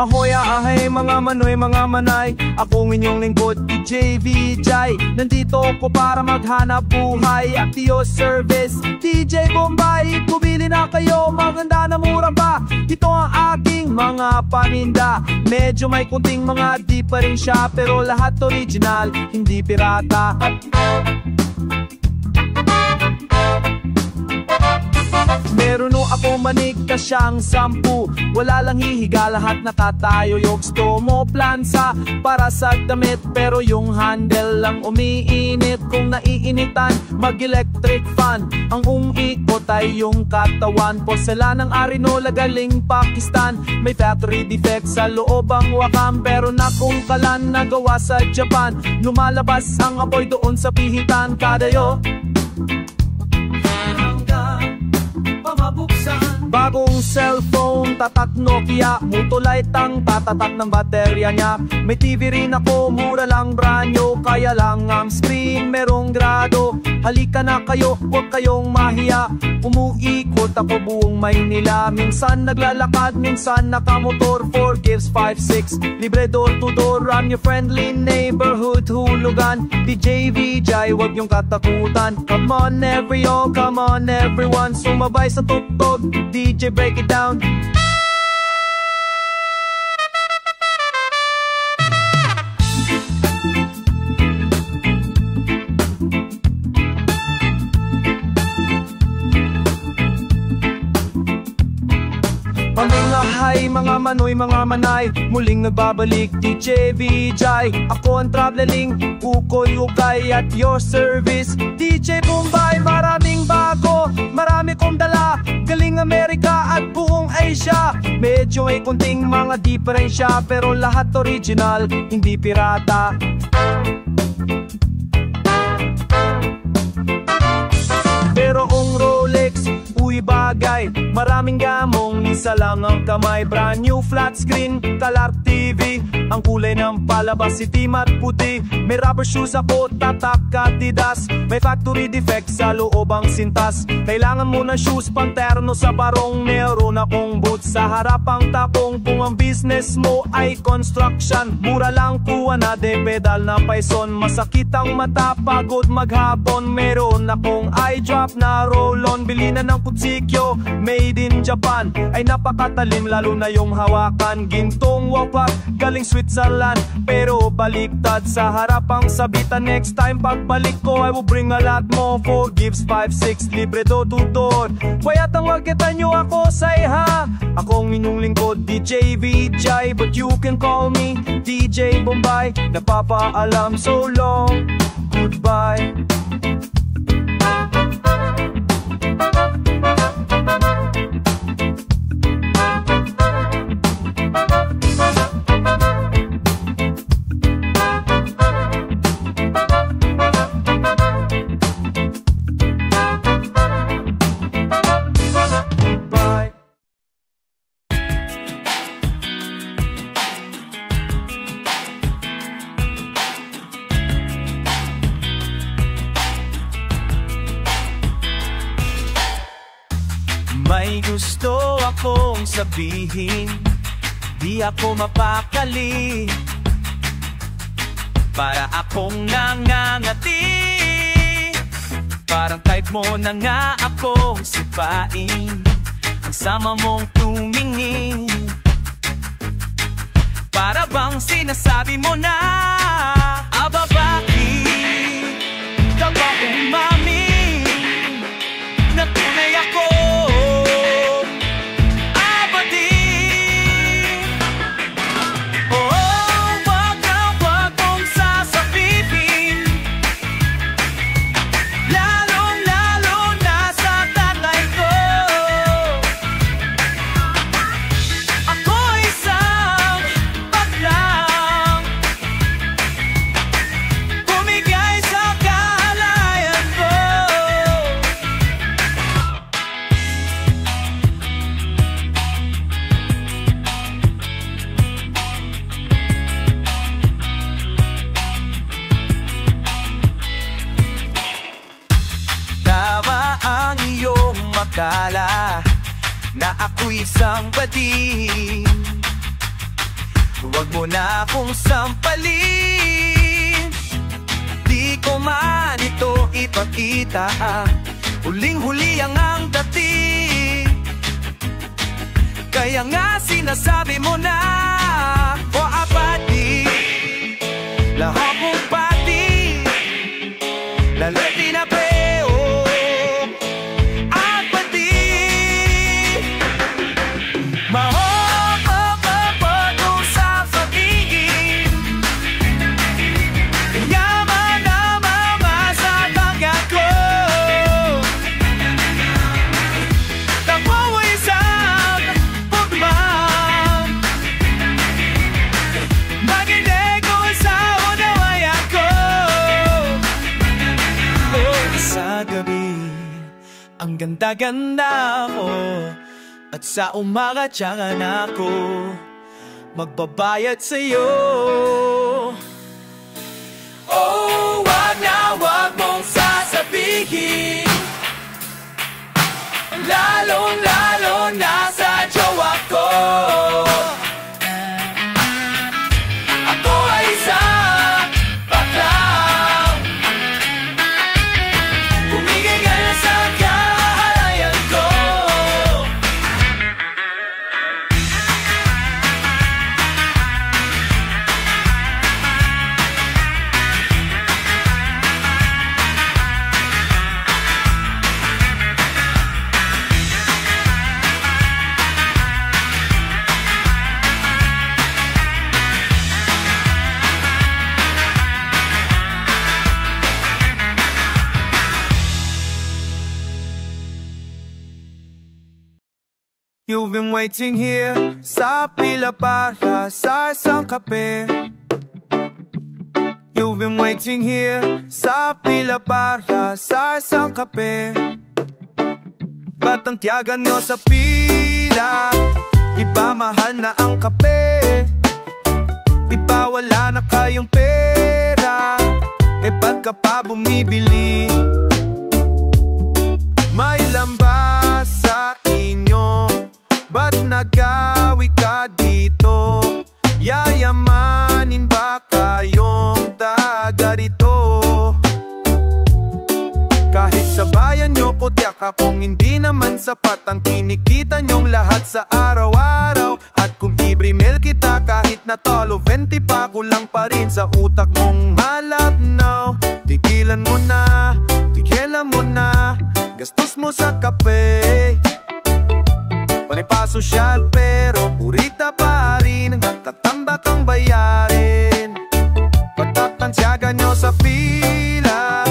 Ahoy ahay mga manoy mga manay, akong inyong lingkod DJ Vijay. Nandito ko para maghanap buhay at your service DJ Bombay. Bumili na kayo, maganda na mura pa. Ito ang aking mga paninda. Medyo may kunting mga di pa rin siya, pero lahat original, hindi pirata. Meron o ako manik ka siyang 10. Wala lang hihiga, lahat nakatayo. Yung gusto mo plansa para sa damit, pero yung handle lang umiinit. Kung naiinitan, mag-electric fan. Ang umikot ay yung katawan. Porcelanang Arinola galing Pakistan. May factory defect sa loob ang wakam, pero nakong kalan nagawa sa Japan. Lumalabas ang apoy doon sa pihitan. Kadayo bagong cellphone, tatak Nokia. Mutulite ang tatatak ng baterya niya. May TV rin ako, mura lang branyo. Kaya lang ang screen merong grado. Halika na kayo, huwag kayong mahiya. Umuikot ako buong Maynila. Minsan naglalakad, minsan nakamotor. 4 gives 5-6, libre door to door. I'm your friendly neighborhood hulugan. DJ Vijay, huwag yung katakutan. Come on everyone, come on everyone. Sumabay sa tugtog, DJ break it down. Pamingahay mga manoy mga manay, muling nagbabalik DJ Vijay. Ako ang traveling, ukoy ukay at your service DJ Bombay. Maraming bago, marami kong dala, galing Amerika at buong Asia. Medyo may kunting mga diferensya, pero lahat original, hindi pirata. Pero ang Rolex, uy bagay, maraming gamong, isa lang ang kamay. Brand new flat screen, color TV. Ang kulay ng palabas, itim at puti. May rubber shoes ako, tatak Adidas. May factory defect sa loob ang sintas. Kailangan mo ng shoes, panterno sa barong. Meron akong boots sa harap ang takong. Kung ang business mo ay construction, mura lang kuha na de pedal na paison. Masakit ang mata, pagod maghapon. Meron akong eye drop na roll-on. Bili na ng putsikyo, made in Japan. Ay napakatalim, lalo na yung hawakan. Gintong wapak, galing Switzerland, pero baliktad sa harap ang sabitan. Next time pagbalik ko, I will bring a lot more. 4 gives 5-6, libre door to door. Kaya't ang magkita nyo ako sa iha. Akong inyong lingkod DJ Vijay, but you can call me DJ Bombay. Napapaalam, so long, goodbye. May gusto akong sabihin, di ako mapakali. Para akong nangangati, parang type mo na nga akong sipain. Ang sama mong tumingin, para bang sinasabi mo na, aba bakit ka ba umamin na tunay ako? Na ako'y isang bading, Huwag mo na akong sampalin. Di ko man ito ipakita, huling-huli ang dating. Kaya nga sinasabi mo na, o apati, lahat mong pati, lalo't pinapeo at pati mahopopopot sa pag-ibig. Yaman na mama sa tanggap ko, takbo isang pagmam, makinig ko sa unawayan ko. Oh, sa gabi ang ganda-ganda ko, at sa umaga tiyagan ako magbabayad sa'yo. Oh, wag na wag mong sasabihin, lalong-lalo na sa jowa ko. Ako ay isang baklang kumigay sa kahalayan ko. You've been waiting here sa pila para sa isang kape. You've been waiting here sa pila para sa isang kape. Ba't ang tiyagan nyo sa pila? Iba mahal na ang kape, iba wala na kayong pera. E ba't ka pa bumibili? May lamba sa inyo, ba't nagawi ka dito? Yayamanin ba kayong taga rito? Kahit sa bayan nyo ko tiyak akong hindi naman sapat ang kinikita nyong lahat sa araw-araw. At kung i-email kita kahit na tolo 20 pa, kulang pa rin sa utak mong malap now. Tigilan mo na, tigilan mo na gastos mo sa kape. Panipasosyal pero purita pa rin, nagtatambak ang bayarin. Pagtatansyagan nyo sa pila,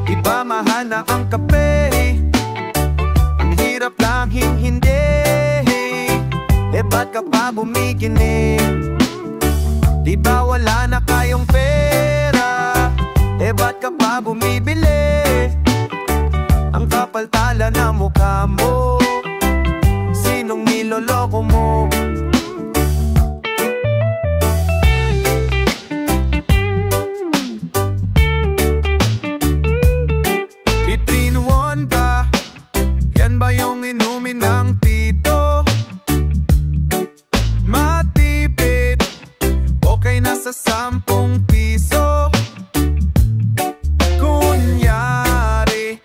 iba mahal na ang kape. Ang hirap lang hindi, e ba't ka pa bumiginig? Di ba wala na kayong pera? E ba't ka pa bumibili? Ang kapal tala na mukha mo, sinong niloloko mo? Itrinuan ka, yan ba yung inumin ng tito? Matipid, okay na sa 10 piso. Kunyari,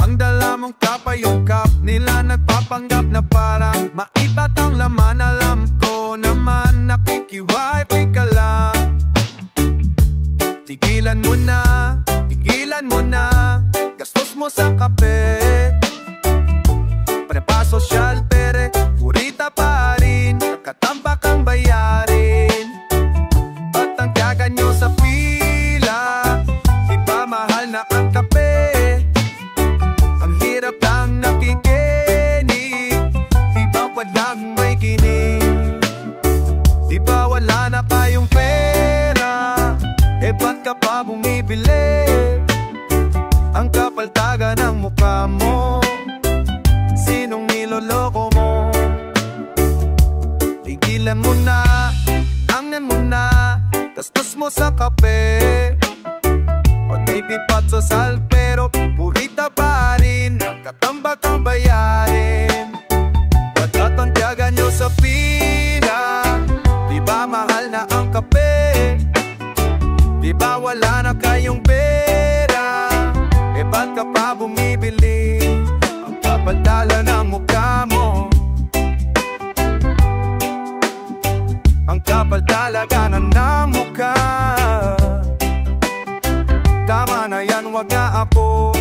ang dala mong kapa yung cup nila, nagpapanggap na parang maibat ang laman. Alam ko naman nakikiwifi ka lang. Tigilan mo na, tigilan mo na gastos mo sa kape. Panapasosyal pero purita pa rin, nakatambak ang bayarin. Ba't ang tiyagan nyo sa pila? Di ba mahal na ang kape? Ang hirap lang nakikinig, di ba walang may kinig? Di ba wala na kayong pera? E ba't ka pa bumibili? Ang kapaltaga ng mukha mo, sinong niloloko mo? Tigilan mo na, angnan mo na gastos mo sa kape. Pag may pipat sa sal pero purita pa rin, nakatambak ang bayarin. Ba't ang tiyagan nyo sa pila? Di ba mahal na bili ang papadala ng mukha mo. Ang kapal talaga na ng mukha. Tama na yan, wag na ako.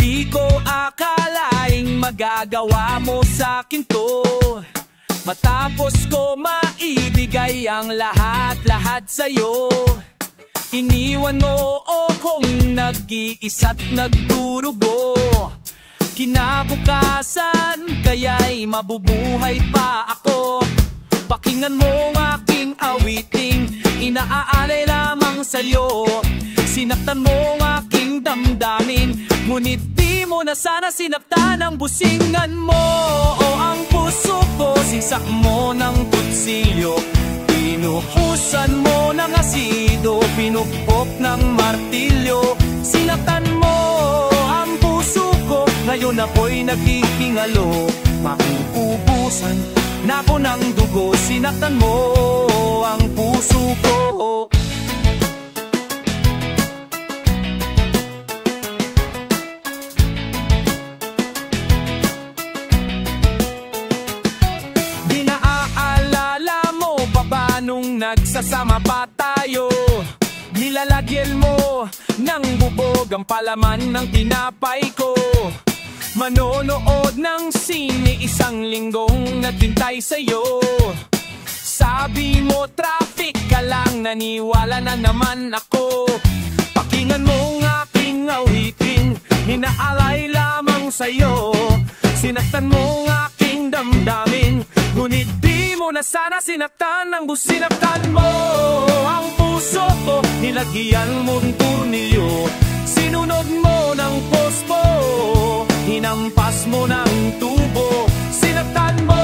Di ko akalaing magagawa mo sa'kin to, matapos ko maibigay ang lahat-lahat sa'yo. Iniwan mo akong nag-iisa't nagdurugo. Kinabukasan kaya'y mabubuhay pa ako. Pakinggan mo aking awiting, inaalay lamang sa'yo. Sinaktan mo aking damdamin, ngunit di mo na sana sinaktan ang busingan mo. O ang puso ko, sinsak mo ng kutsilyo. Pinuhusan mo ng asido, pinupok ng martilyo. Sinaktan mo ang puso ko, ngayon ako'y naghihingalo. Makuubusan na ako ng dugo, sinaktan mo ang puso ko. Nagsasama pa tayo, nilalagyan mo ng bubog ang palaman ng tinapay ko. Manonood ng sine, isang linggong naghintay sa'yo. Sabi mo traffic ka lang, naniwala na naman ako. Pakinggan mo ng aking awitin, inaalay lamang sa'yo. Sinaktan mo ng aking damdamin, ngunit di mo na sana sinaktan ang sinaktan mo ang puso ko. Nilagyan mong turnilyo, sinunod mo ng pospo, hinampas mo ng tubo. Sinaktan mo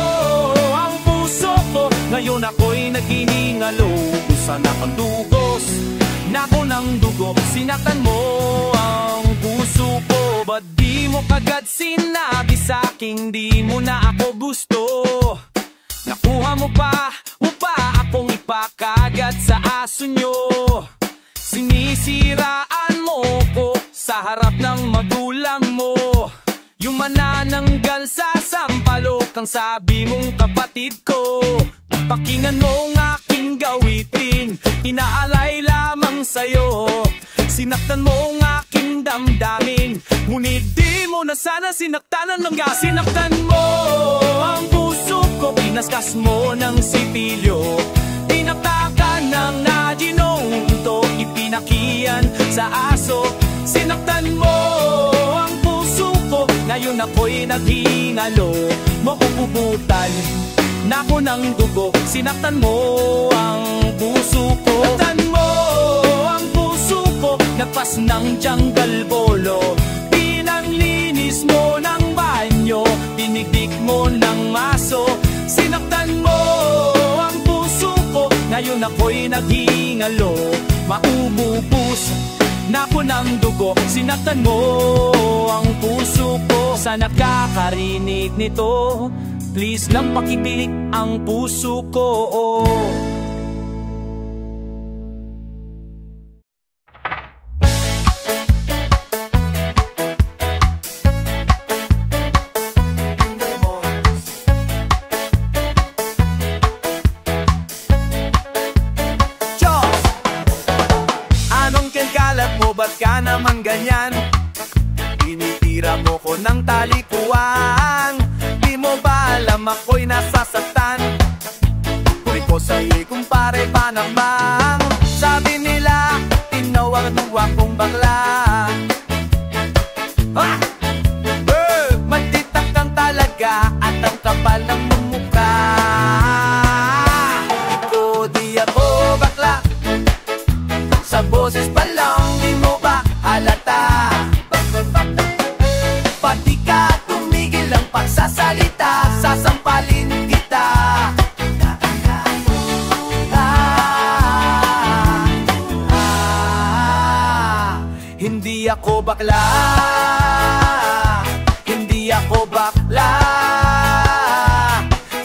ang puso ko, ngayon ako'y naghihingalo. Kusa na kang dugos, nako ng dugo. Sinaktan mo ang puso ko. Ba't di mo kagad sinabi sa'king di mo na ako gusto? Nakuha mo pa akong ipakagat sa aso nyo. Sinisiraan mo ko sa harap ng magulang mo. Yung manananggal sa sampalok ang sabi mong kapatid ko. Pakinggan mo ng aking gawitin, inaalay lamang sa'yo. Sinaktan mo ng aking damdamin, ngunit di mo na sana sinaktan ng gas. Sinaktan mo ang puso ko, pinaskas mo ng sipilyo. Tinaktakan ng nadinongto, ipinakiyan sa aso. Sinaktan mo ang puso ko, ngayon ako'y naghingalo. Makupubutan na ako ng dugo. Sinaktan mo ang puso ko. Sinaktan mo ang puso ko, nagpas ng jungle bolo. Pinanglinis mo ng banyo, pinigdik mo ng maso. Sinaktan mo ang puso ko, ngayon ako'y naghingalo. Maububus na ako ng dugo. Sinaktan mo ang puso ko. Sa nakakarinig nito, please lang pakipilit ang puso ko. Ba't ka naman ganyan? Tinitira mo ko ng talikuan. Di mo ba alam ako'y nasasaktan? Kuri ko sa'yo'y kumpare pa naman. Sabi nila, tinawag-tuwa kong bakla. Ah! Magtitak kang talaga at ang kapal ng mumukha. Ito di ako bakla, sa boses pa lang di mo ba halata? Pati ka tumigil ang pagsasalita, sasampalin kita. Hindi ako bakla, hindi ako bakla,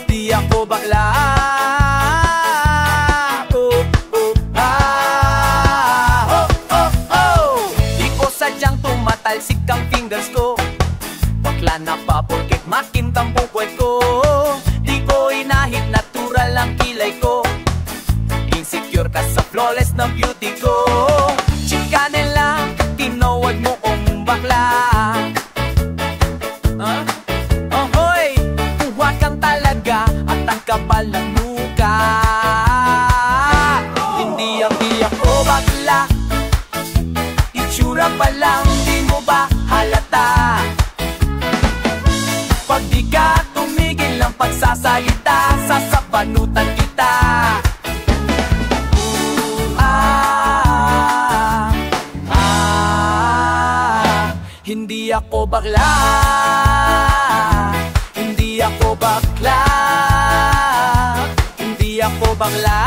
di ako bakla. Oh, oh, ah, oh, oh, oh. Di ko sadyang tumatalsik ang fingers ko. Bakla na pa porket makintang pukwet ko. Di ko inahit, natural ang kilay ko. Insecure ka sa flawless na beauty ko. Chika nila, tinawag mo kong bakla. Ahoy, kuha kang talaga at ang kapal ng muka. Hindi ako bakla, itsura pa lang di mo ba halata? Pag di ka tumigil ng pagsasalita, sasabanutan kita. Hindi ako bakla, hindi ako bakla, hindi ako bakla.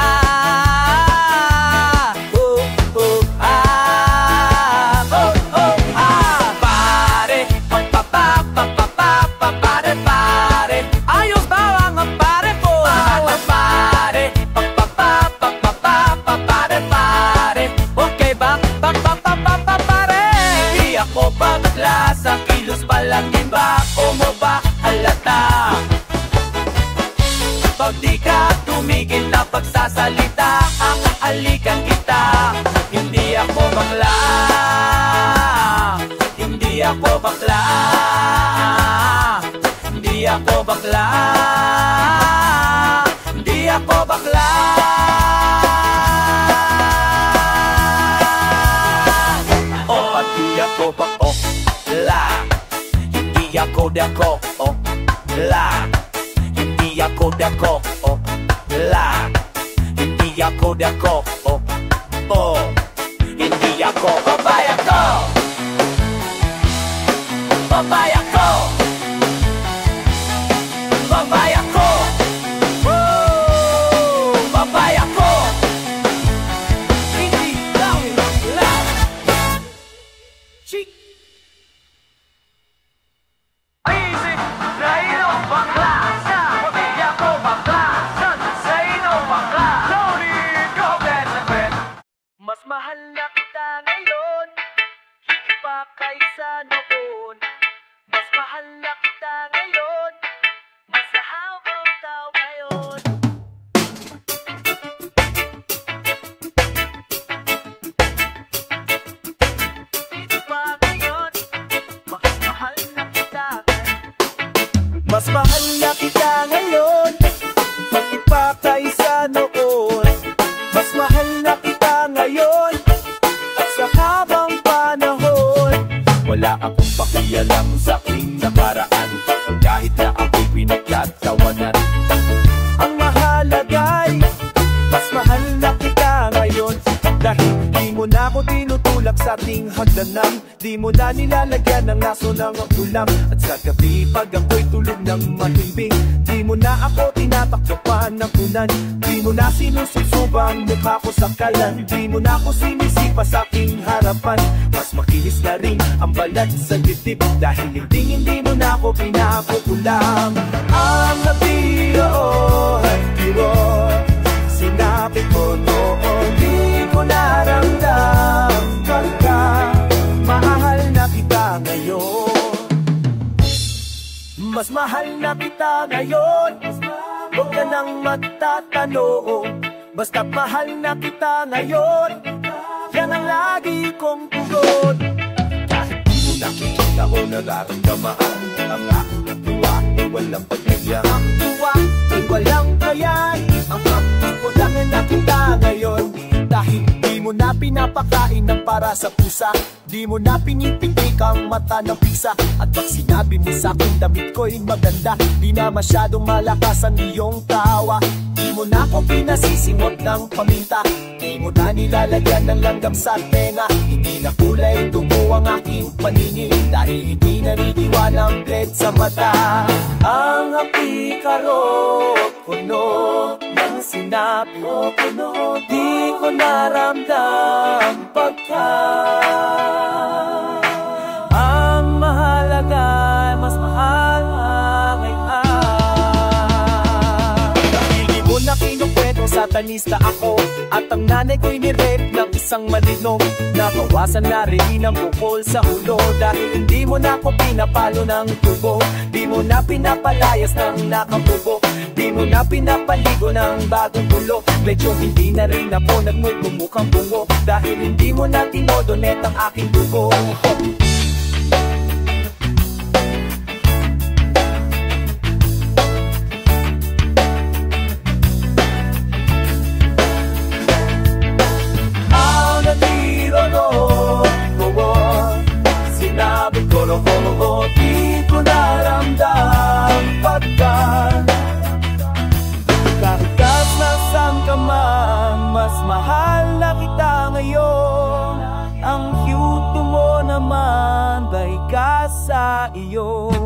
Oh, oh, ah, oh, oh, ah. Pare, pare, pare, ayos ba ang pare ko? Pare, pare, pare, okay ba? Pare, di ako bakla, sa kilos pa lang din ba o mo ba halata? Pag di ka tumigil na pagsasalita, ang alikan kita. Hindi ako bakla, hindi ako bakla, hindi ako bakla, hindi ako bakla. Oh, pati ako bakla, hindi ako dako, oh, la. Hindi ako dako, oh, la. Hindi ako dako, oh, oh. Hindi ako babaya ko, babaya ko, babaya ko, babaya ko. Hindi lang la. Chick. Easy, Raino bakla, hindi ako bakla, Raino bakla, Tony, go Ben. Mas mahal na kita ngayon, pa kaysa noon. Mas mahal na kita ngayon, mas nahawaw tao ngayon. Dito pa ngayon, mas mahal na kita. Mas mahal na kita ngayon, pati pa kaysa noon. Mas mahal na kita ngayon, at sa habang panahon. Wala akong pakialam sa aking nakaraan, kahit na ako'y pinagtatawanan. Ang mahalaga'y mas mahal na kita ngayon, dahil di mo na ako tinutulak sa ating hagdanan. Di mo na nilalagyan ng naso ng ulam, at sa gabi pag ako'y tulog ng matimbing, di mo na ako tinatakdapan ng unan. Di mo na sinususubang mukha ko sa kalan, di mo na ako sinisipa sa aking harapan. Mas makinis na rin ang balat sa dibdib, dahil hindi mo na ako pinakukulam. Ang nabiyo'y biro, sinabi ko noon, di ko naramdam pagka mahal na kita ngayon. Mas mahal na kita ngayon, huwag ka nang magtatanong. Basta't mahal na kita ngayon, yan ang lagi kong tugon. Kahit di mo nakikita o nararamdaman, ang aking tuwa ay walang pagkaya. Ang tuwa ay walang kayay, ang aking ko lang na kita ngayon. Dahil di mo na pinapakain ng para sa pusa, di mo na pinipitik ang mata ng pisa. At pag sinabi mo sa'kin damit ko'y maganda, di na masyadong malakas ang iyong tawa. Di mo na ako pinasisimot ng paminta, di mo na nilalagyan ng langgam sa tenga. Hindi na kulay dugo ang aking paningin, dahil hindi nariniwalang bled sa mata. Ang apikaro kuno ng sinabi mo kuno, di ko naramdam pagka satanista ako. At ang nanay ko'y nirep ng isang malinog. Nabawasan na rin ang bukol sa ulo. Dahil hindi mo na ako pinapalo ng tubo. Di mo na pinapalayas ng nakabubo. Di mo na pinapaligo ng bagong bulo. Medyo hindi na rin ako nagmumukhang bungo. Dahil hindi mo na tinodonet ang aking dugo. Sinabi ko di ko naramdam pagkat kahikas na saan ka man, mas mahal na kita ngayon. Ang cute mo naman, bay ka sa iyo.